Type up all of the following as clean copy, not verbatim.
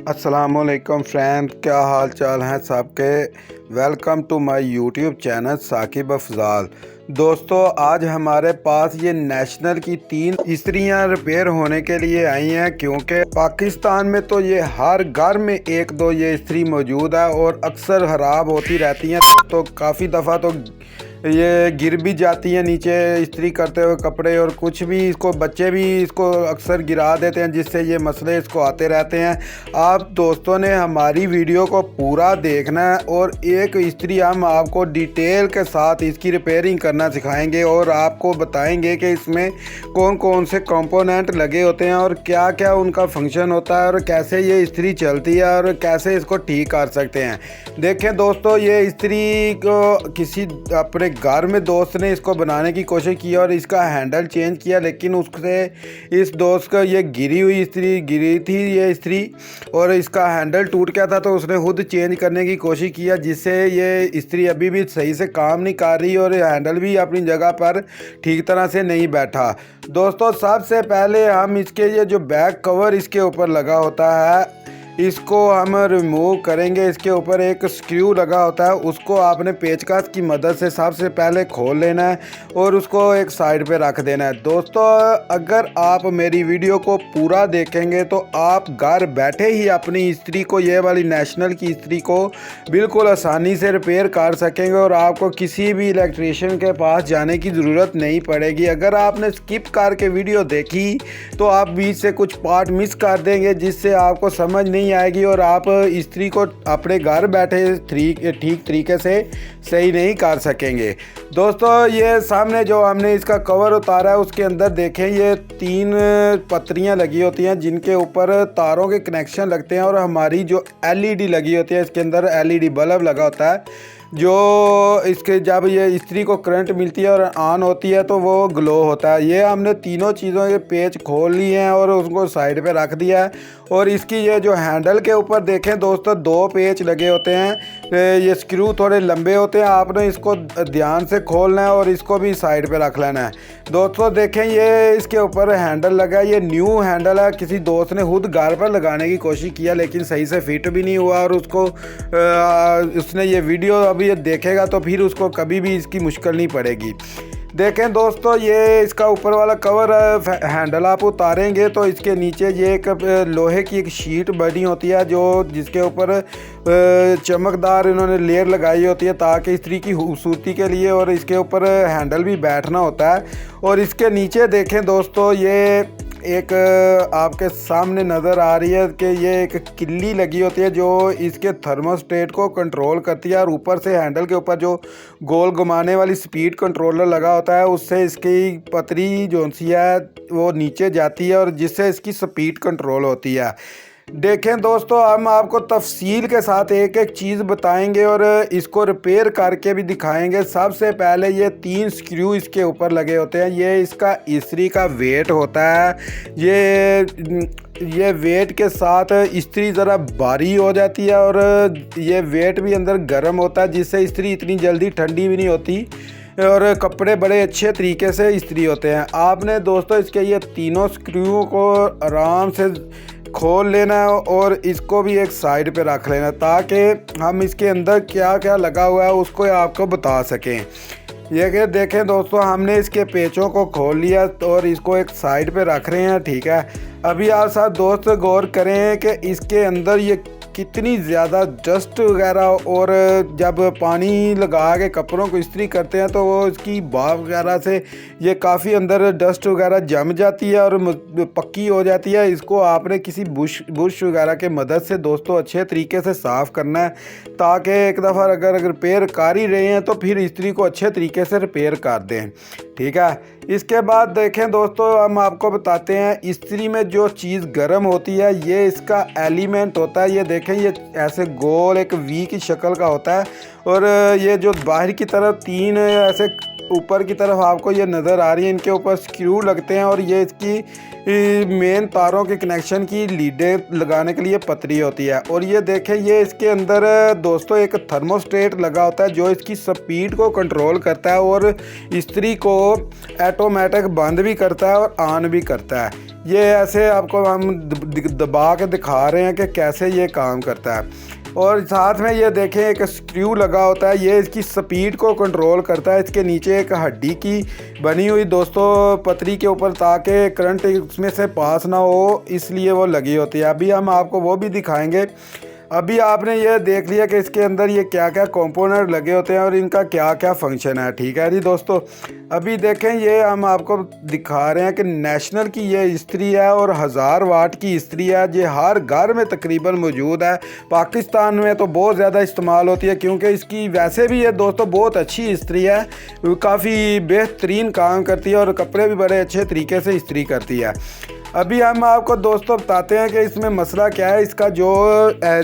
अस्सलामुअलैकुम फ्रेंड, क्या हाल चाल हैं सबके। Welcome to my YouTube channel Saqib Afzal. दोस्तों, आज हमारे पास ये नेशनल की 3 इस्त्रियाँ रिपेयर होने के लिए आई हैं, क्योंकि पाकिस्तान में तो ये हर घर में एक दो ये इस्त्री मौजूद है और अक्सर ख़राब होती रहती हैं। तो काफ़ी दफ़ा तो ये गिर भी जाती हैं नीचे इस्त्री करते हुए कपड़े, और कुछ भी इसको बच्चे भी इसको अक्सर गिरा देते हैं, जिससे ये मसले इसको आते रहते हैं। आप दोस्तों ने हमारी वीडियो को पूरा देखना है और एक इस्त्री हम आपको डिटेल के साथ इसकी रिपेयरिंग करना सिखाएंगे और आपको बताएंगे कि इसमें कौन कौन से कंपोनेंट लगे होते हैं और क्या क्या उनका फंक्शन होता है और कैसे ये इस्त्री चलती है और कैसे इसको ठीक कर सकते हैं। देखें दोस्तों, ये इस्त्री को किसी अपने घर में दोस्त ने इसको बनाने की कोशिश की और इसका हैंडल चेंज किया, लेकिन उससे इस दोस्त को ये गिरी थी ये इस्त्री, और इसका हैंडल टूट गया था। तो उसने खुद चेंज करने की कोशिश किया, जिससे ये इस्त्री अभी भी सही से काम नहीं कर रही और हैंडल भी अपनी जगह पर ठीक तरह से नहीं बैठा। दोस्तों, सबसे पहले हम इसके ये जो बैक कवर इसके ऊपर लगा होता है, इसको हम रिमूव करेंगे। इसके ऊपर एक स्क्रू लगा होता है, उसको आपने पेचकस की मदद से सबसे पहले खोल लेना है और उसको एक साइड पे रख देना है। दोस्तों, अगर आप मेरी वीडियो को पूरा देखेंगे तो आप घर बैठे ही अपनी इस्त्री को, ये वाली नेशनल की इस्त्री को बिल्कुल आसानी से रिपेयर कर सकेंगे और आपको किसी भी इलेक्ट्रीशियन के पास जाने की ज़रूरत नहीं पड़ेगी। अगर आपने स्किप करके वीडियो देखी तो आप बीच से कुछ पार्ट मिस कर देंगे, जिससे आपको समझ नहीं आएगी और आप इस्त्री को अपने घर बैठे ठीक तरीके से सही नहीं कर सकेंगे। दोस्तों, ये सामने जो हमने इसका कवर उतारा है, उसके अंदर देखें ये 3 पत्रियां लगी होती हैं, जिनके ऊपर तारों के कनेक्शन लगते हैं, और हमारी जो एलईडी लगी होती है, इसके अंदर एलईडी बल्ब लगा होता है, जो इसके जब ये इस्त्री को करंट मिलती है और ऑन होती है तो वो ग्लो होता है। ये हमने तीनों चीज़ों के पेच खोल लिए हैं और उसको साइड पे रख दिया है। और इसकी ये जो हैंडल के ऊपर देखें दोस्तों, 2 पेच लगे होते हैं। ये स्क्रू थोड़े लंबे होते हैं, आपने इसको ध्यान से खोलना है और इसको भी साइड पे रख लेना है। दोस्तों देखें, ये इसके ऊपर हैंडल लगा है, ये न्यू हैंडल है। किसी दोस्त ने खुद घर पर लगाने की कोशिश किया, लेकिन सही से फिट भी नहीं हुआ, और उसने ये वीडियो अभी ये देखेगा तो फिर उसको कभी भी इसकी मुश्किल नहीं पड़ेगी। देखें दोस्तों, ये इसका ऊपर वाला कवर हैंडल आप उतारेंगे तो इसके नीचे ये एक लोहे की एक शीट बनी होती है, जो जिसके ऊपर चमकदार इन्होंने लेयर लगाई होती है, ताकि इस्त्री की खूबसूरती के लिए, और इसके ऊपर हैंडल भी बैठना होता है। और इसके नीचे देखें दोस्तों, ये एक आपके सामने नज़र आ रही है कि ये एक किल्ली लगी होती है, जो इसके थर्मोस्टेट को कंट्रोल करती है, और ऊपर से हैंडल के ऊपर जो गोल घुमाने वाली स्पीड कंट्रोलर लगा होता है, उससे इसकी पतरी जो सी है वो नीचे जाती है, और जिससे इसकी स्पीड कंट्रोल होती है। देखें दोस्तों, हम आपको तफसील के साथ एक एक चीज़ बताएंगे और इसको रिपेयर करके भी दिखाएंगे। सबसे पहले ये 3 स्क्रू इसके ऊपर लगे होते हैं, ये इसका इस्त्री का वेट होता है। ये वेट के साथ इस्त्री ज़रा भारी हो जाती है, और ये वेट भी अंदर गर्म होता है, जिससे इस्त्री इतनी जल्दी ठंडी भी नहीं होती और कपड़े बड़े अच्छे तरीके से इस्त्री होते हैं। आपने दोस्तों इसके ये तीनों स्क्रूओं को आराम से खोल लेना है और इसको भी एक साइड पे रख लेना, ताकि हम इसके अंदर क्या क्या लगा हुआ है उसको आपको बता सकें। ये कि देखें दोस्तों, हमने इसके पेचों को खोल लिया और इसको एक साइड पे रख रहे हैं, ठीक है। अभी आप साथ दोस्त गौर करें कि इसके अंदर ये कितनी ज़्यादा डस्ट वगैरह, और जब पानी लगा के कपड़ों को इस्त्री करते हैं तो वो इसकी भाप वगैरह से ये काफ़ी अंदर डस्ट वगैरह जम जाती है और पक्की हो जाती है। इसको आपने किसी बुश वगैरह के मदद से दोस्तों अच्छे तरीके से साफ़ करना है, ताकि एक दफ़ा अगर रिपेयर कर ही रहे हैं तो फिर इस्त्री को अच्छे तरीके से रिपेयर कर दें, ठीक है। इसके बाद देखें दोस्तों, हम आपको बताते हैं इस्त्री में जो चीज़ गर्म होती है, ये इसका एलिमेंट होता है। ये देखें, ये ऐसे गोल एक वी की शक्ल का होता है, और ये जो बाहर की तरफ 3 ऐसे ऊपर की तरफ आपको ये नज़र आ रही है, इनके ऊपर स्क्रू लगते हैं और ये इसकी मेन तारों के कनेक्शन की लीडें लगाने के लिए पतरी होती है। और ये देखें, ये इसके अंदर दोस्तों एक थर्मोस्टेट लगा होता है जो इसकी स्पीड को कंट्रोल करता है और इस्त्री को ऑटोमेटिक बंद भी करता है और ऑन भी करता है। ये ऐसे आपको हम दबा के दिखा रहे हैं कि कैसे ये काम करता है। और साथ में ये देखें एक स्क्रू लगा होता है, ये इसकी स्पीड को कंट्रोल करता है। इसके नीचे एक हड्डी की बनी हुई दोस्तों पतरी के ऊपर, ताकि करंट उसमें से पास ना हो, इसलिए वो लगी होती है। अभी हम आपको वो भी दिखाएंगे। अभी आपने ये देख लिया कि इसके अंदर ये क्या क्या कंपोनेंट लगे होते हैं और इनका क्या क्या फंक्शन है। ठीक है जी दोस्तों, अभी देखें ये हम आपको दिखा रहे हैं कि नेशनल की ये इस्त्री है और 1000 वाट की इस्त्री है। ये हर घर में तकरीबन मौजूद है। पाकिस्तान में तो बहुत ज़्यादा इस्तेमाल होती है क्योंकि इसकी वैसे भी ये दोस्तों बहुत अच्छी इस्त्री है, काफ़ी बेहतरीन काम करती है और कपड़े भी बड़े अच्छे तरीके से इस्त्री करती है। अभी हम आपको दोस्तों बताते हैं कि इसमें मसला क्या है। इसका जो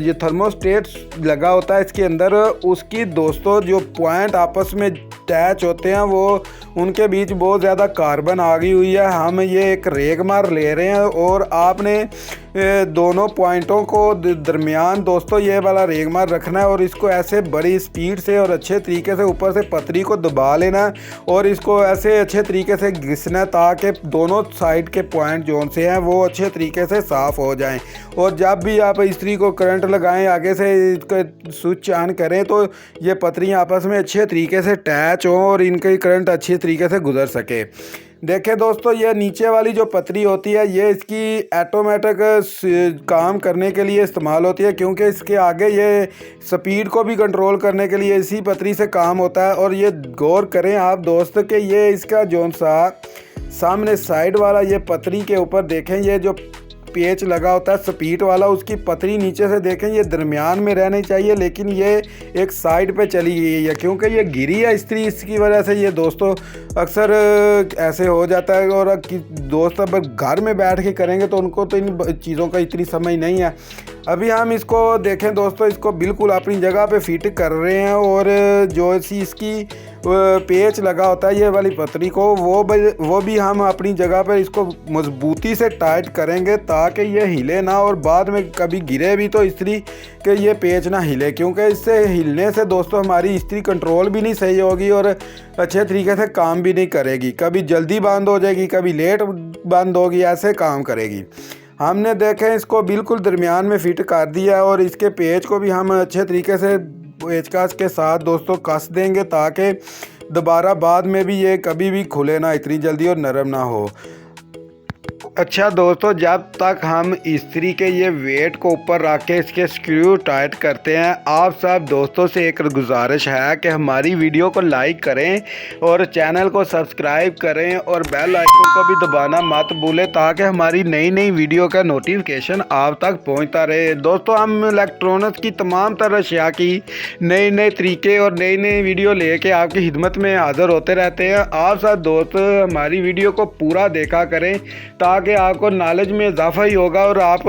ये थर्मोस्टेट लगा होता है इसके अंदर, उसकी दोस्तों जो पॉइंट आपस में अटैच होते हैं वो उनके बीच बहुत ज़्यादा कार्बन आ गई हुई है। हम ये एक रेगमार ले रहे हैं और आपने दोनों पॉइंटों को दरमियान दोस्तों ये वाला रेगमार रखना है और इसको ऐसे बड़ी स्पीड से और अच्छे तरीके से ऊपर से पतरी को दबा लेना है और इसको ऐसे अच्छे तरीके से घिसना है ताकि दोनों साइड के पॉइंट जोन से हैं वो अच्छे तरीके से साफ़ हो जाएं। और जब भी आप इस्त्री को करंट लगाएं, आगे से इसका स्विच ऑन करें तो ये पतरियाँ आपस में अच्छे तरीके से अटैच हों और इनकी करंट अच्छी तरीके से गुजर सके। देखें दोस्तों, ये नीचे वाली जो पतरी होती है ये इसकी ऑटोमेटिक काम करने के लिए इस्तेमाल होती है, क्योंकि इसके आगे ये स्पीड को भी कंट्रोल करने के लिए इसी पतरी से काम होता है। और ये गौर करें आप दोस्त कि ये इसका जोन सा सामने साइड वाला ये पतरी के ऊपर देखें, ये जो पेच लगा होता है स्पीड वाला, उसकी पतरी नीचे से देखें ये दरमियान में रहनी चाहिए, लेकिन ये एक साइड पे चली गई है क्योंकि ये गिरी है इस्त्री। इसकी वजह से ये दोस्तों अक्सर ऐसे हो जाता है। और दोस्त अब घर में बैठ के करेंगे तो उनको तो इन चीज़ों का इतनी समझ नहीं है। अभी हम इसको देखें दोस्तों, इसको बिल्कुल अपनी जगह पे फिट कर रहे हैं और जो इसकी पेच लगा होता है ये वाली पतरी को वो भी हम अपनी जगह पर इसको मजबूती से टाइट करेंगे ताकि ये हिले ना और बाद में कभी गिरे भी तो इस्त्री के ये पेच ना हिले, क्योंकि इससे हिलने से दोस्तों हमारी इस्त्री कंट्रोल भी नहीं सही होगी और अच्छे तरीके से काम भी नहीं करेगी। कभी जल्दी बंद हो जाएगी, कभी लेट बंद होगी, ऐसे काम करेगी। हमने देखें इसको बिल्कुल दरमियान में फिट कर दिया और इसके पेच को भी हम अच्छे तरीके से पेचकस के साथ दोस्तों कस देंगे ताकि दोबारा बाद में भी ये कभी भी खुले ना इतनी जल्दी और नरम ना हो। अच्छा दोस्तों, जब तक हम इस्त्री के ये वेट को ऊपर रख के इसके स्क्रू टाइट करते हैं, आप सब दोस्तों से एक गुजारिश है कि हमारी वीडियो को लाइक करें और चैनल को सब्सक्राइब करें और बेल आइकन को भी दबाना मत भूलें ताकि हमारी नई नई वीडियो का नोटिफिकेशन आप तक पहुंचता रहे। दोस्तों, हम इलेक्ट्रॉनिक्स की तमाम तरह अशिया की नए नए तरीके और नई नई वीडियो लेके आपकी खिदमत में हाज़िर होते रहते हैं। आप सब दोस्त हमारी वीडियो को पूरा देखा करें ताकि आपको नॉलेज में इजाफा ही होगा और आप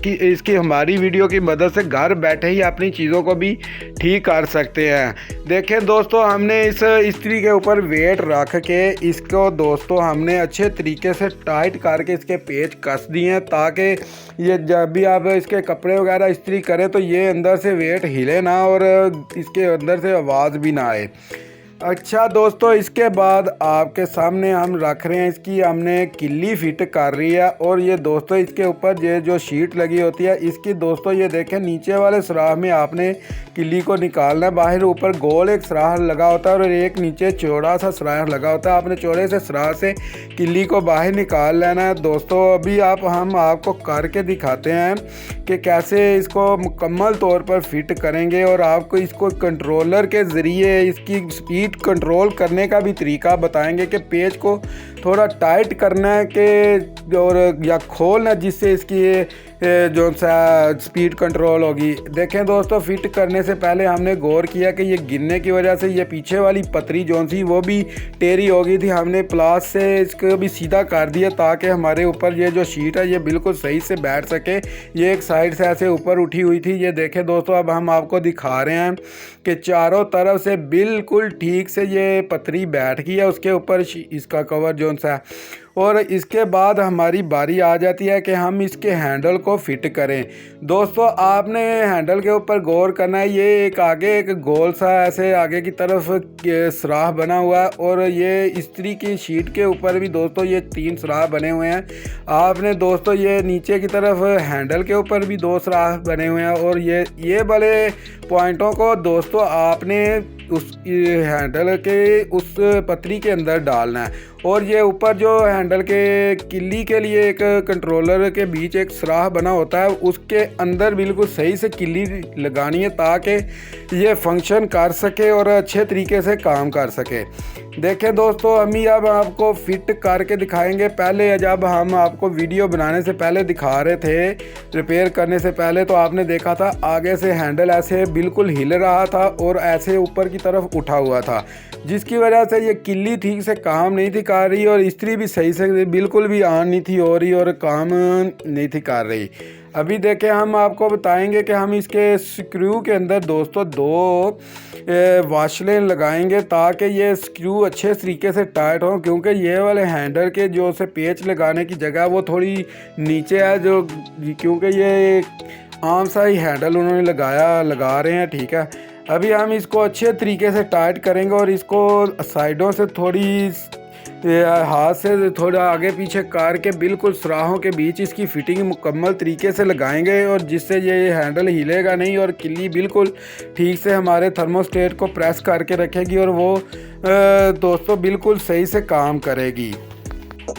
की इसकी हमारी वीडियो की मदद से घर बैठे ही अपनी चीज़ों को भी ठीक कर सकते हैं। देखें दोस्तों, हमने इस इस्त्री के ऊपर वेट रख के इसको दोस्तों हमने अच्छे तरीके से टाइट करके इसके पेच कस दिए हैं ताकि ये जब भी आप इसके कपड़े वगैरह इस्त्री करें तो ये अंदर से वेट हिले ना और इसके अंदर से आवाज़ भी ना आए। अच्छा दोस्तों, इसके बाद आपके सामने हम रख रहे हैं, इसकी हमने किल्ली फिट कर रही है और ये दोस्तों इसके ऊपर ये जो शीट लगी होती है इसकी दोस्तों ये देखें नीचे वाले सुराख में आपने किल्ली को निकालना है। बाहर ऊपर गोल एक सुराख लगा होता है और एक नीचे चौड़ा सा सुराख लगा होता है। आपने चौड़े से सुराख से किल्ली को बाहर निकाल लेना है। दोस्तों अभी हम आपको करके दिखाते हैं कि कैसे इसको मुकम्मल तौर पर फिट करेंगे और आपको इसको कंट्रोलर के ज़रिए इसकी स्पीड कंट्रोल करने का भी तरीका बताएंगे कि पेच को थोड़ा टाइट करना है कि और या खोलना जिससे इसकी जो सा स्पीड कंट्रोल होगी। देखें दोस्तों, फिट करने से पहले हमने गौर किया कि ये गिरने की वजह से ये पीछे वाली पतरी जो सी वो भी टेढ़ी हो गई थी। हमने प्लास से इसको भी सीधा कर दिया ताकि हमारे ऊपर ये जो शीट है ये बिल्कुल सही से बैठ सके। ये एक साइड से ऐसे ऊपर उठी हुई थी। ये देखें दोस्तों, अब हम आपको दिखा रहे हैं कि चारों तरफ से बिल्कुल ठीक से ये पतरी बैठ गई है। उसके ऊपर इसका कवर जो सा, और इसके बाद हमारी बारी आ जाती है कि हम इसके हैंडल को फिट करें। दोस्तों, आपने हैंडल के ऊपर गौर करना है। ये एक आगे एक गोल सा ऐसे आगे की तरफ सुराख बना हुआ है, और ये इस्त्री की शीट के ऊपर भी दोस्तों ये 3 सुराख बने हुए हैं। आपने दोस्तों ये नीचे की तरफ हैंडल के ऊपर भी 2 सुराख बने हुए हैं, और ये वाले पॉइंटों को दोस्तों आपने उस हैंडल के उस पतरी के अंदर डालना है। और ये ऊपर जो हैंडल के किल्ली के लिए एक कंट्रोलर के बीच एक सुराख बना होता है, उसके अंदर बिल्कुल सही से किल्ली लगानी है ताकि ये फंक्शन कर सके और अच्छे तरीके से काम कर सके। देखें दोस्तों, अम्मी अब आपको फिट करके दिखाएंगे। पहले जब हम आपको वीडियो बनाने से पहले दिखा रहे थे, रिपेयर करने से पहले, तो आपने देखा था आगे से हैंडल ऐसे बिल्कुल हिल रहा था और ऐसे ऊपर की तरफ उठा हुआ था, जिसकी वजह से ये किल्ली ठीक से काम नहीं थी कर रही और इस्त्री भी सही से बिल्कुल भी ऑन नहीं थी हो रही और काम नहीं थी कर रही। अभी देखें, हम आपको बताएंगे कि हम इसके स्क्रू के अंदर दोस्तों 2 वाशलें लगाएंगे ताकि ये स्क्रू अच्छे तरीके से टाइट हो, क्योंकि ये वाले हैंडल के जो से पेच लगाने की जगह वो थोड़ी नीचे है, जो क्योंकि ये आम सा ही हैंडल उन्होंने लगा रहे हैं। ठीक है, अभी हम इसको अच्छे तरीके से टाइट करेंगे और इसको साइडों से थोड़ी हाथ से थोड़ा आगे पीछे करके बिल्कुल सुराहों के बीच इसकी फिटिंग मुकम्मल तरीके से लगाएंगे, और जिससे ये हैंडल हिलेगा नहीं और किल्ली बिल्कुल ठीक से हमारे थर्मोस्टेट को प्रेस करके रखेगी और वो दोस्तों बिल्कुल सही से काम करेगी।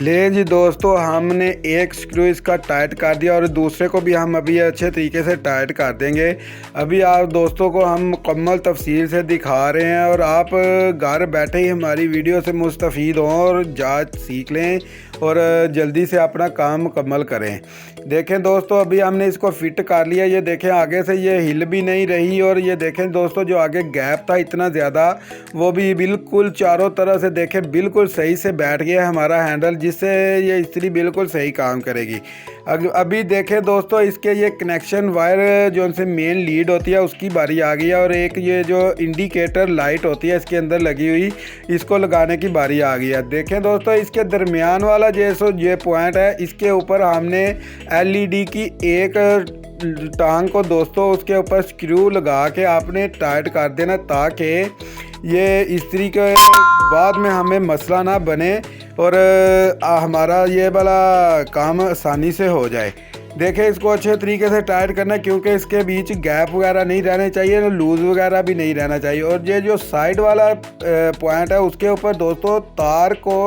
ले जी दोस्तों, हमने एक स्क्रू इसका टाइट कर दिया और दूसरे को भी हम अभी अच्छे तरीके से टाइट कर देंगे। अभी आप दोस्तों को हम मुकम्मल तफसील से दिखा रहे हैं और आप घर बैठे ही हमारी वीडियो से मुस्तफ़ीद हों और जांच सीख लें और जल्दी से अपना काम मुकम्मल करें। देखें दोस्तों, अभी हमने इसको फिट कर लिया। ये देखें आगे से ये हिल भी नहीं रही, और ये देखें दोस्तों जो आगे गैप था इतना ज़्यादा वो भी बिल्कुल चारों तरफ से देखें बिल्कुल सही से बैठ गया हमारा हैंडल, जिससे ये इस्त्री बिल्कुल सही काम करेगी। अभी देखें दोस्तों, इसके ये कनेक्शन वायर जो उनसे मेन लीड होती है उसकी बारी आ गई है, और एक ये जो इंडिकेटर लाइट होती है इसके अंदर लगी हुई, इसको लगाने की बारी आ गई है। देखें दोस्तों, इसके दरमियान वाला जैसो ये पॉइंट है, इसके ऊपर हमने एलईडी की एक टांग को दोस्तों उसके ऊपर स्क्रू लगा के आपने टाइट कर देना ताकि ये इस्त्री के बाद में हमें मसला ना बने और हमारा ये वाला काम आसानी से हो जाए। देखें, इसको अच्छे तरीके से टाइट करना है क्योंकि इसके बीच गैप वगैरह नहीं रहने चाहिए, लूज़ वगैरह भी नहीं रहना चाहिए। और ये जो साइड वाला पॉइंट है उसके ऊपर दोस्तों तार को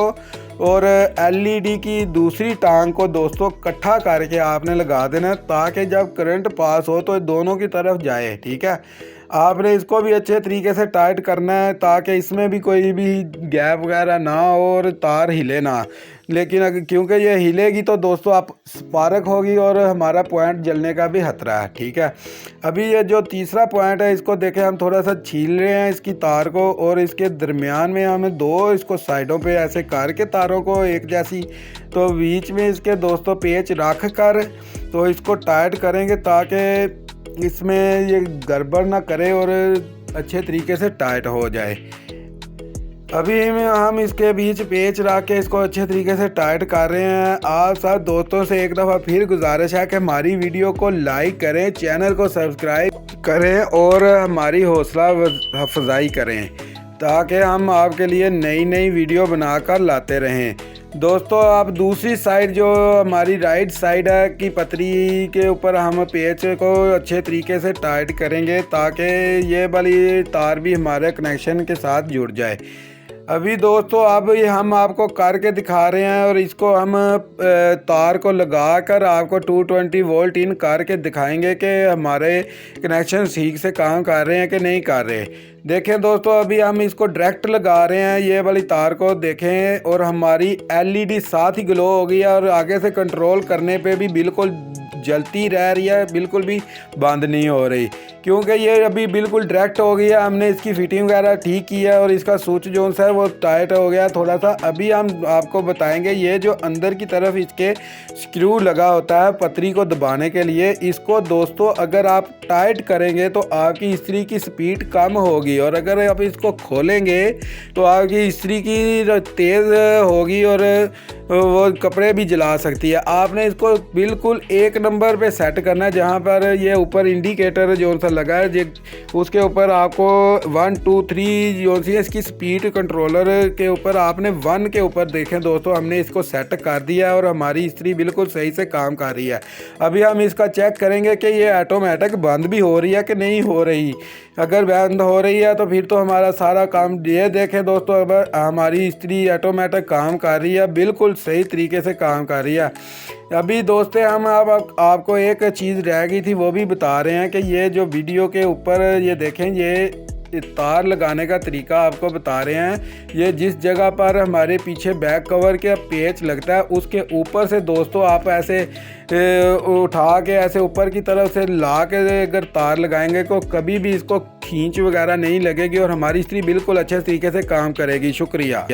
और एलईडी की दूसरी टांग को दोस्तों इकट्ठा करके आपने लगा देना ताकि जब करंट पास हो तो दोनों की तरफ जाए। ठीक है, आपने इसको भी अच्छे तरीके से टाइट करना है ताकि इसमें भी कोई भी गैप वगैरह ना हो और तार हिले ना। लेकिन क्योंकि ये हिलेगी तो दोस्तों आप स्पार्क होगी और हमारा पॉइंट जलने का भी खतरा है। ठीक है, अभी ये जो तीसरा पॉइंट है इसको देखें, हम थोड़ा सा छील रहे हैं इसकी तार को, और इसके दरमियान में हमें 2 इसको साइडों पे ऐसे करके तारों को एक जैसी, तो बीच में इसके दोस्तों पेच रख कर तो इसको टाइट करेंगे ताकि इसमें ये गड़बड़ ना करे और अच्छे तरीके से टाइट हो जाए। अभी हम इसके बीच पेच रख के इसको अच्छे तरीके से टाइट कर रहे हैं। आप सब दोस्तों से एक दफ़ा फिर गुजारिश है कि हमारी वीडियो को लाइक करें, चैनल को सब्सक्राइब करें और हमारी हौसला अफजाई करें ताकि हम आपके लिए नई वीडियो बनाकर लाते रहें। दोस्तों, आप दूसरी साइड जो हमारी राइट साइड है की पतरी के ऊपर हम पेच को अच्छे तरीके से टाइट करेंगे ताकि ये वाली तार भी हमारे कनेक्शन के साथ जुड़ जाए। अभी दोस्तों अब हम आपको करके दिखा रहे हैं और इसको हम तार को लगाकर आपको 220 वोल्ट इन करके दिखाएंगे कि हमारे कनेक्शन ठीक से काम कर रहे हैं कि नहीं कर रहे। देखें दोस्तों, अभी हम इसको डायरेक्ट लगा रहे हैं, ये वाली तार को देखें और हमारी एलईडी साथ ही ग्लो हो गई है और आगे से कंट्रोल करने पे भी बिल्कुल जलती रह रही है, बिल्कुल भी बंद नहीं हो रही, क्योंकि ये अभी बिल्कुल डायरेक्ट हो गई है। हमने इसकी फिटिंग वगैरह ठीक की है और इसका स्विच जो है वो टाइट हो गया थोड़ा सा। अभी हम आपको बताएंगे ये जो अंदर की तरफ इसके स्क्रू लगा होता है पतरी को दबाने के लिए, इसको दोस्तों अगर आप टाइट करेंगे तो आपकी इस्त्री की स्पीड कम होगी, और अगर आप इसको खोलेंगे तो आपकी इस्त्री की तेज़ होगी और वो कपड़े भी जला सकती है। आपने इसको बिल्कुल एक नंबर पे सेट करना है, जहाँ पर ये ऊपर इंडिकेटर जो सा लगा है उसके ऊपर आपको 1 2 3 जो सी है इसकी स्पीड कंट्रोलर के ऊपर आपने 1 के ऊपर देखें दोस्तों, हमने इसको सेट कर दिया है और हमारी इस्त्री बिल्कुल सही से काम कर रही है। अभी हम इसका चेक करेंगे कि ये ऑटोमेटिक बंद भी हो रही है कि नहीं हो रही। अगर बंद हो रही है तो फिर तो हमारा सारा काम, ये देखें दोस्तों अब हमारी इस्त्री ऑटोमेटिक काम कर रही है, बिल्कुल सही तरीके से काम कर रही है। अभी दोस्तों हम अब आपको एक चीज़ रह गई थी वो भी बता रहे हैं कि ये जो वीडियो के ऊपर ये देखें, ये तार लगाने का तरीका आपको बता रहे हैं। ये जिस जगह पर हमारे पीछे बैक कवर के पेच लगता है उसके ऊपर से दोस्तों आप ऐसे उठा के ऐसे ऊपर की तरफ से ला के अगर तार लगाएंगे तो कभी भी इसको खींच वगैरह नहीं लगेगी और हमारी इस्त्री बिल्कुल अच्छे तरीके से काम करेगी। शुक्रिया।